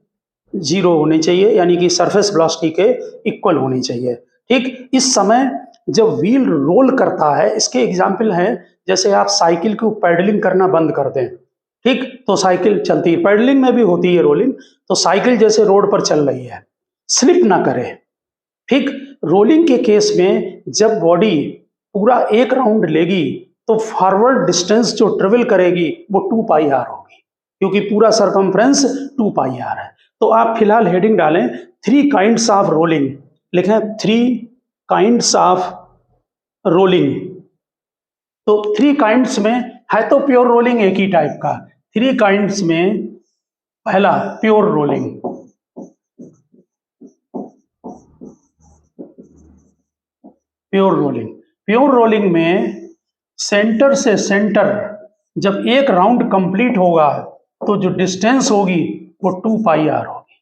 0 होनी चाहिए, यानी कि सरफेस वेलोसिटी के इक्वल होनी चाहिए, ठीक। इस समय जब व्हील रोल करता है, इसके एग्जाम्पल हैं जैसे आप साइकिल को पैडलिंग करना बंद कर दें, ठीक, तो साइकिल चलती है, पैडलिंग में भी होती है रोलिंग, तो साइकिल जैसे रोड पर चल रही है, स्लिप ना करे, ठीक। रोलिंग के केस में जब बॉडी पूरा एक राउंड लेगी तो फॉरवर्ड डिस्टेंस जो ट्रेवल करेगी वो 2 पाई आर होगी, क्योंकि पूरा सरकमफ्रेंस 2 पाई आर है। तो आप फिलहाल हेडिंग डालें 3 काइंड्स ऑफ रोलिंग, लिखें 3 काइंड्स ऑफ रोलिंग। तो 3 काइंड्स में है तो प्योर रोलिंग एक ही टाइप का, 3 काइंड्स में पहला pure rolling, pure rolling. Pure rolling में सेंटर से सेंटर जब एक राउंड कंप्लीट होगा तो जो डिस्टेंस होगी वो 2 पाई आर होगी,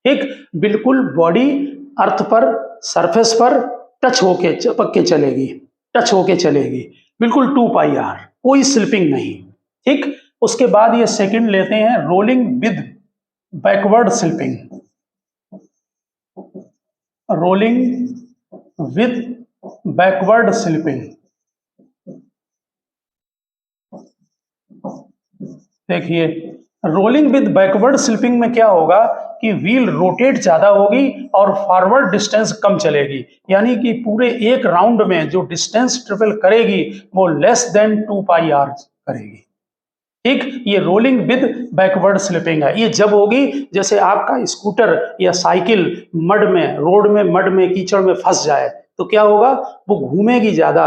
ठीक। बिल्कुल बॉडी अर्थ पर, सरफेस पर टच होके चिपक के चलेगी, टच होके चलेगी, बिल्कुल 2 पाई आर, कोई स्लिपिंग नहीं, ठीक। उसके बाद ये सेकंड लेते हैं rolling with backward slipping, rolling with backward slipping. देखिए रोलिंग विद बैकवर्ड स्लिपिंग में क्या होगा कि व्हील रोटेट ज्यादा होगी और फॉरवर्ड डिस्टेंस कम चलेगी, यानी कि पूरे एक राउंड में जो डिस्टेंस ट्रेवल करेगी वो लेस देन 2 पाई आर करेगी, ठीक। ये रोलिंग विद बैकवर्ड स्लिपिंग है। ये जब होगी जैसे आपका स्कूटर या साइकिल मड में, रोड में मड में, कीचड़ में फंस जाए तो क्या होगा, वो घूमेगी ज्यादा,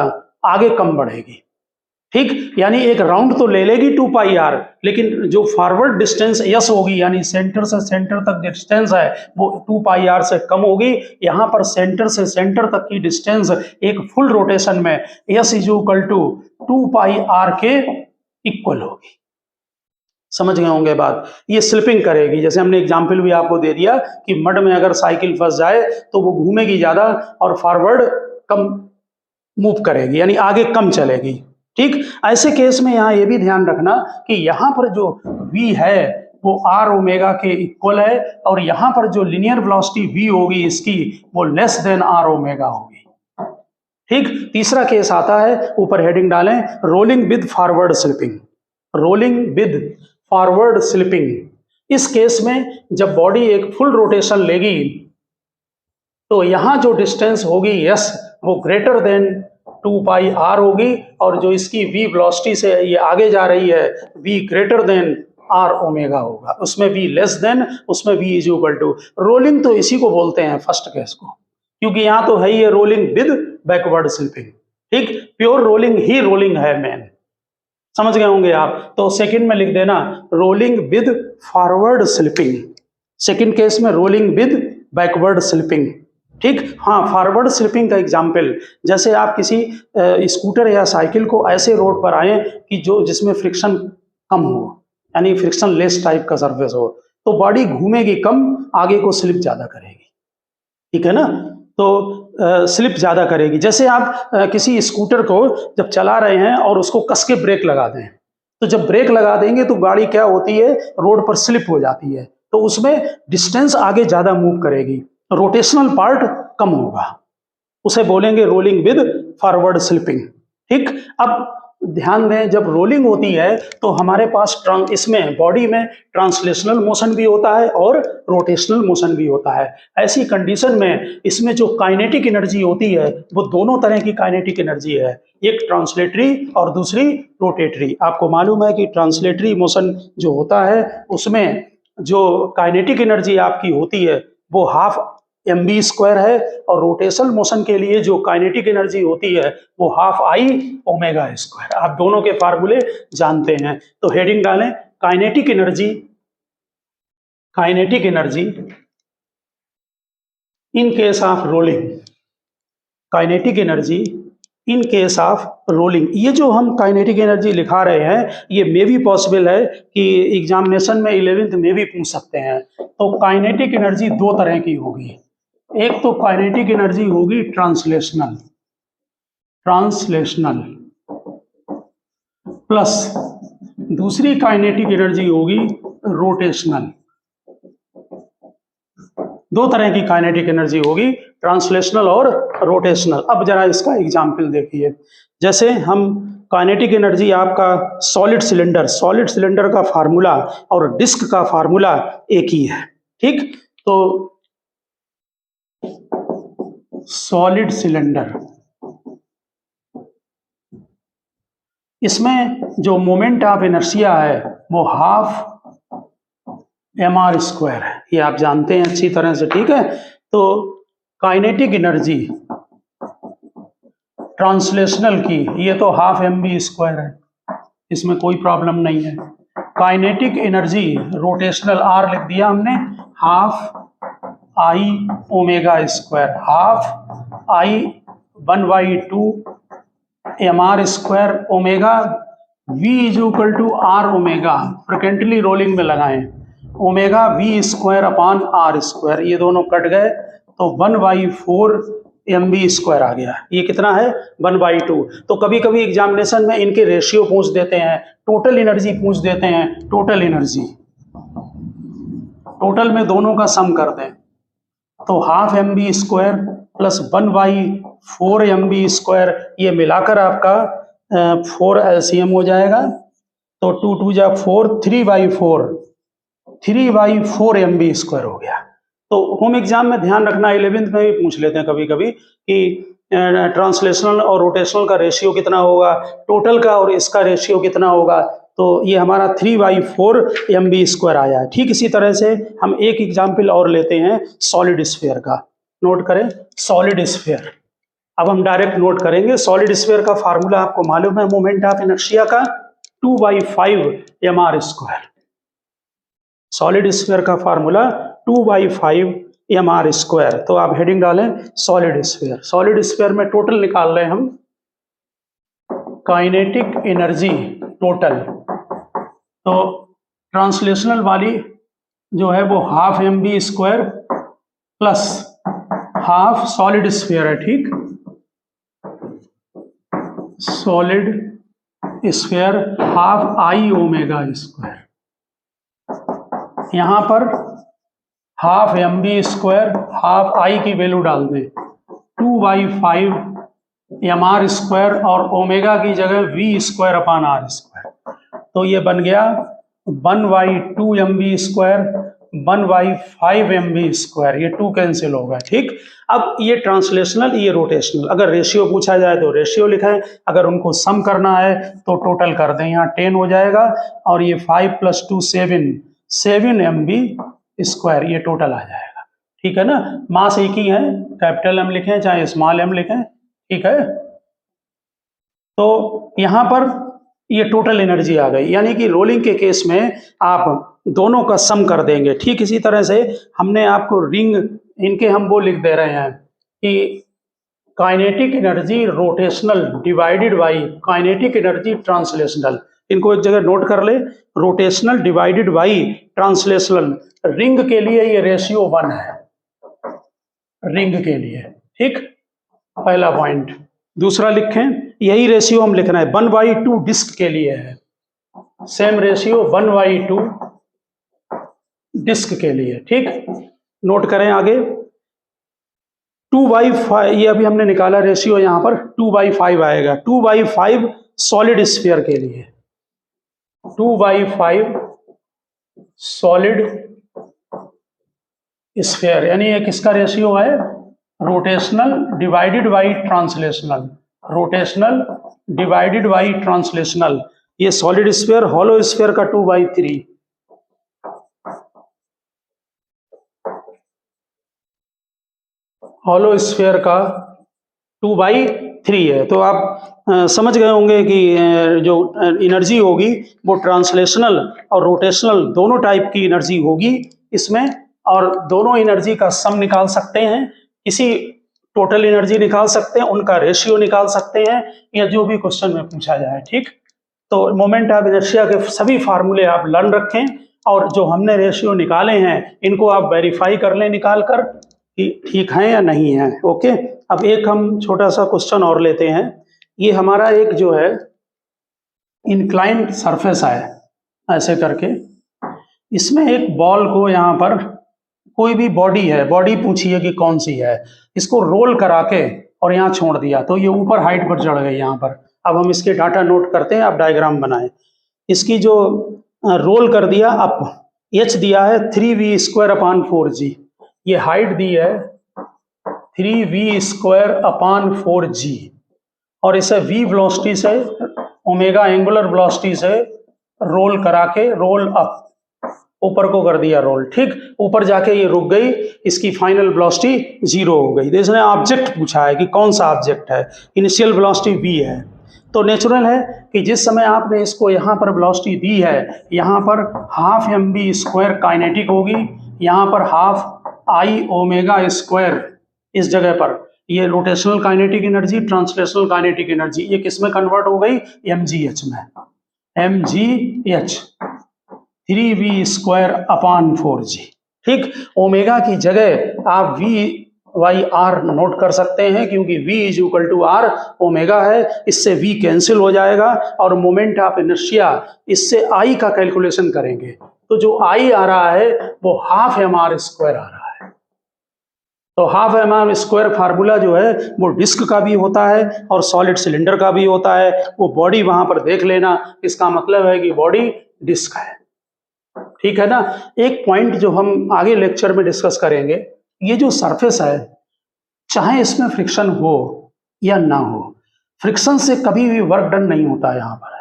आगे कम बढ़ेगी, ठीक। यानी एक राउंड तो ले लेगी 2 पाई आर, लेकिन जो फॉरवर्ड डिस्टेंस यस होगी, यानी सेंटर से सेंटर तक डिस्टेंस है वो 2 पाई आर से कम होगी। यहाँ पर सेंटर से सेंटर तक की डिस्टेंस एक फुल रोटेशन में S is equal to 2 pi R के इक्वल होगी। समझ गए होंगे बात। ये स्लिपिंग करेगी, जैसे हमने एग्जाम्पल भी आपको दे दिया कि मड में अगर साइकिल फंस जाए तो वो घूमेगी ज्यादा और फॉरवर्ड कम मूव करेगी, यानी आगे कम चलेगी, ठीक। ऐसे केस में यहाँ ये भी ध्यान रखना कि यहाँ पर जो v है वो r ओमेगा के इक्वल है, और यहाँ पर जो लीनियर वेलोसिटी v होगी इसकी वो लेस देन r ओमेगा होगी, ठीक। तीसरा केस आता है, ऊपर हेडिंग डालें rolling with forward slipping, rolling with forward slipping. इस केस में जब बॉडी एक फुल रोटेशन लेगी तो यहां जो डिस्टेंस होगी यस वो ग्रेटर देन 2 पाई आर होगी, और जो इसकी v वेलोसिटी से ये आगे जा रही है v greater than r omega होगा, उसमें v लेस देन, उसमें v is equal to. Rolling तो इसी को बोलते हैं फर्स्ट केस को, क्योंकि यहां तो है ही रोलिंग विद बैकवर्ड स्लिपिंग, ठीक। प्योर रोलिंग ही रोलिंग है मेन, समझ गए होंगे आप। तो सेकंड में लिख देना rolling with forward slipping, second case में रोलिंग विद बैकवर्ड स्लिपिंग, ठीक। हाँ, फॉरवर्ड स्लिपिंग का एग्जाम्पल, जैसे आप किसी स्कूटर या साइकिल को ऐसे रोड पर आए कि जिसमें फ्रिक्शन कम हो, यानी फ्रिक्शन लेस टाइप का सरफेस हो, तो बॉडी घूमेगी कम, आगे को स्लिप ज्यादा करेगी, ठीक है ना। तो स्लिप ज्यादा करेगी। जैसे आप किसी स्कूटर को जब चला रहे हैं और उसको कस के ब्रेक लगा दें, तो जब ब्रेक लगा देंगे तो गाड़ी क्या होती है, रोड पर स्लिप हो जाती है, तो उसमें डिस्टेंस आगे ज्यादा मूव करेगी, रोटेशनल पार्ट कम होगा, उसे बोलेंगे रोलिंग विद फॉरवर्ड स्लिपिंग, ठीक। अब ध्यान दें जब रोलिंग होती है तो हमारे पास इसमें बॉडी में ट्रांसलेशनल मोशन भी होता है और रोटेशनल मोशन भी होता है। ऐसी कंडीशन में इसमें जो काइनेटिक एनर्जी होती है वो दोनों तरह की काइनेटिक एनर्जी है, एक ट्रांसलेटरी और दूसरी रोटेटरी। आपको मालूम है कि ट्रांसलेटरी मोशन जो होता है उसमें जो काइनेटिक एनर्जी आपकी होती है वो हाफ mv² है, और रोटेशनल मोशन के लिए जो काइनेटिक एनर्जी होती है वो हाफ I ओमेगा²। आप दोनों के फार्मूले जानते हैं। तो हेडिंग डालें kinetic energy, kinetic energy in case of rolling, kinetic energy in case of rolling. ये जो हम काइनेटिक एनर्जी लिखा रहे हैं ये मे भी पॉसिबल है कि एग्जामिनेशन में 11th में भी पूछ सकते हैं। तो काइनेटिक एनर्जी दो तरह की होगी, एक तो काइनेटिक एनर्जी होगी ट्रांसलेशनल, ट्रांसलेशनल, प्लस दूसरी काइनेटिक एनर्जी होगी रोटेशनल, दो तरह की काइनेटिक एनर्जी होगी, ट्रांसलेशनल और रोटेशनल। अब जरा इसका एग्जाम्पल देखिए, जैसे हम काइनेटिक एनर्जी आपका सॉलिड सिलेंडर का फार्मूला और डिस्क का फार्मूला एक ही है, ठीक। तो सॉलिड सिलेंडर, इसमें जो मोमेंट ऑफ इनर्शिया है वो हाफ mr² है, ये आप जानते हैं अच्छी तरह से, ठीक है। तो काइनेटिक एनर्जी ट्रांसलेशनल की ये तो हाफ mv² है, इसमें कोई प्रॉब्लम नहीं है। काइनेटिक एनर्जी रोटेशनल r लिख दिया हमने, half I ω², half I 1/2 mr² omega v r omega, frequently rolling में लगाएं, ओमेगा v²/r², ये दोनों कट गए तो 1/4 mv² आ गया। ये कितना है? 1/2। तो कभी कभी एग्जामिनेशन में इनके रेशियो पूछ देते हैं, टोटल एनर्जी पूछ देते हैं, टोटल एनर्जी, टोटल में दोनों का सम कर दें तो हाफ mv² प्लस 1/4 mv², ये मिलाकर आपका 4 LCM हो जाएगा। तो 2 2 जा 4, 3/4 mv² हो गया। तो होम एग्जाम में ध्यान रखना, 11th में भी पूछ लेते हैं कभी कभी कि ट्रांसलेशनल और रोटेशनल का रेशियो कितना होगा, टोटल का और इसका रेशियो कितना होगा। तो ये हमारा 3/4 mv² आया है। ठीक इसी तरह से हम एक एग्जाम्पल और लेते हैं सॉलिड स्फीयर का, नोट करें सॉलिड स्फीयर। अब हम डायरेक्ट नोट करेंगे, सॉलिड स्फीयर का फार्मूला आपको मालूम है मोमेंट ऑफ इनर्शिया का, 2/5 mr²। सॉलिड स्फीयर का फार्मूला 2/5 mr²। तो आप हेडिंग डालें सॉलिड स्फीयर। सॉलिड स्फीयर में टोटल निकाल रहे हैं हम, काइनेटिक एनर्जी टोटल। तो ट्रांसलेशनल वाली जो है वो half mv² plus half solid sphere है, ठीक, सॉलिड स्फीयर हाफ I ω²। यहां पर हाफ mv², हाफ I की वैल्यू डाल दें 2/5 mr² और ओमेगा की जगह v²/r²। तो ये बन गया 1/2 mv², 1/5 mv², ये 2 कैंसिल होगा, ठीक। अब ये ट्रांसलेशनल, ये रोटेशनल। अगर रेशियो पूछा जाए तो रेशियो लिखें, अगर उनको सम करना है तो टोटल कर दें, यहाँ 10 हो जाएगा और ये 5 + 2 7 mv², ये टोटल आ जाएगा, ठीक है ना। मास एक ही है, कैपिटल M लिखें चाहे स्मॉल m लिखें, ठीक है। तो यहाँ पर ये टोटल एनर्जी आ गई, यानी कि रोलिंग के केस में आप दोनों का सम कर देंगे। ठीक इसी तरह से हमने आपको रिंग, इनके हम वो लिख दे रहे हैं कि kinetic energy rotational divided by kinetic energy translational. इनको एक जगह नोट कर ले, rotational divided by translational. Ring के लिए ये रेशियो 1 है, रिंग के लिए, ठीक, पहला पॉइंट। दूसरा लिखें, यही रेशियो हम लिखना है 1/2 डिस्क के लिए है, सेम रेशियो 1/2 डिस्क के लिए, ठीक। नोट करें आगे 2/5, ये अभी हमने निकाला रेशियो, यहां पर 2/5 आएगा। 2/5 सॉलिड स्फीयर के लिए, 2/5 सॉलिड स्फीयर, यानी ये किसका रेशियो है? Rotational divided by translational, rotational divided by translational. ये सॉलिड स्फीयर, हॉलो स्फीयर का 2/3, हॉलो स्फीयर का 2/3 है। तो आप समझ गए होंगे कि जो एनर्जी होगी वो ट्रांसलेशनल और रोटेशनल दोनों टाइप की एनर्जी होगी इसमें, और दोनों एनर्जी का सम निकाल सकते हैं, किसी टोटल एनर्जी निकाल सकते हैं, उनका रेशियो निकाल सकते हैं, या जो भी क्वेश्चन में पूछा जाए, ठीक। तो मोमेंट ऑफ इनर्शिया के सभी फार्मूले आप लर्न रखें, और जो हमने रेशियो निकाले हैं इनको आप वेरीफाई कर लें निकाल कर कि ठीक हैं या नहीं हैं, ओके। अब एक हम छोटा सा क्वेश्चन और लेते हैं। ये हमारा एक जो है इंक्लाइंड सरफेस है ऐसे करके, इसमें एक बॉल को यहाँ पर कोई भी बॉडी है, बॉडी पूछिए कि कौन सी है, इसको रोल करा के और यहाँ छोड़ दिया तो ये ऊपर हाइट पर चढ़ गई यहाँ पर। अब हम इसके डाटा नोट करते हैं, आप डायग्राम बनाएं। इसकी जो रोल कर दिया अप, एच दिया है 3v² / 4g, ये हाइट दी है 3v² / 4g, और इसे v वेलोसिटी से, ओमेगा एंगुलर वेलोसिटी से रोल करा के रोल अप, ऊपर को कर दिया रोल। ठीक, ऊपर जाके ये रुक गई, इसकी फाइनल वेलोसिटी 0 हो गई। तो इसने ऑब्जेक्ट पूछा है कि कौन सा ऑब्जेक्ट है, इनिशियल वेलोसिटी v है। तो नेचुरल है कि जिस समय आपने इसको यहाँ पर वेलोसिटी दी है, यहाँ पर हाफ mv² काइनेटिक होगी, यहाँ पर हाफ I ω², इस जगह पर ये rotational kinetic energy, translational kinetic energy, ये किस में कन्वर्ट हो गई, mgh में, mgh 3v² / 4g। ठीक, ओमेगा की जगह आप v/r नोट कर सकते हैं, क्योंकि v = r ओमेगा है, इससे v कैंसिल हो जाएगा और मोमेंट ऑफ इनर्शिया, इससे I का कैलकुलेशन करेंगे तो जो I आ रहा है वो ½ mr² आ रहा है। तो ½ mr² फार्मूला जो है वो डिस्क का भी होता है और सॉलिड सिलेंडर का भी होता है। वो बॉडी वहां पर देख लेना, इसका मतलब है कि बॉडी डिस्क है। ठीक है ना। एक पॉइंट जो हम आगे लेक्चर में डिस्कस करेंगे, ये जो सरफेस है, चाहे इसमें फ्रिक्शन हो या ना हो, फ्रिक्शन से कभी भी वर्क डन नहीं होता यहाँ पर।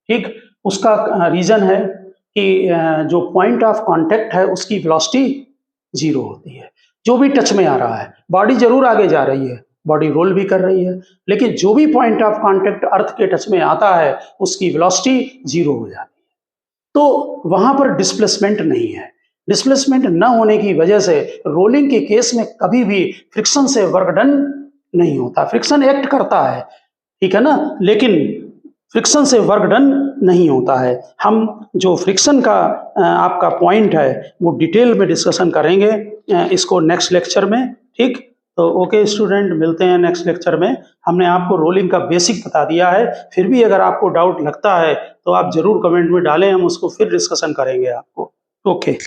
ठीक, उसका रीजन है कि जो पॉइंट ऑफ कांटेक्ट है उसकी वेलोसिटी 0 होती है। जो भी टच में आ रहा है, बॉडी जरूर आगे जा रही है, बॉडी रोल भी कर रही है, लेकिन जो भी पॉइंट ऑफ कांटेक्ट अर्थ के टच में आता है उसकी वेलोसिटी 0 हो जाती है। तो वहां पर डिस्प्लेसमेंट नहीं है। डिस्प्लेसमेंट न होने की वजह से रोलिंग के केस में कभी भी फ्रिक्शन से वर्क डन नहीं होता। फ्रिक्शन एक्ट करता है, ठीक है ना, लेकिन फ्रिक्शन से वर्क डन नहीं होता है। हम जो फ्रिक्शन का आपका पॉइंट है वो डिटेल में डिस्कशन करेंगे इसको नेक्स्ट लेक्चर में। ठीक, तो ओके स्टूडेंट, मिलते हैं नेक्स्ट लेक्चर में। हमने आपको रोलिंग का बेसिक बता दिया है, फिर भी अगर आपको डाउट लगता है तो आप जरूर कमेंट में डालें, हम उसको फिर डिस्कशन करेंगे आपको। ओके।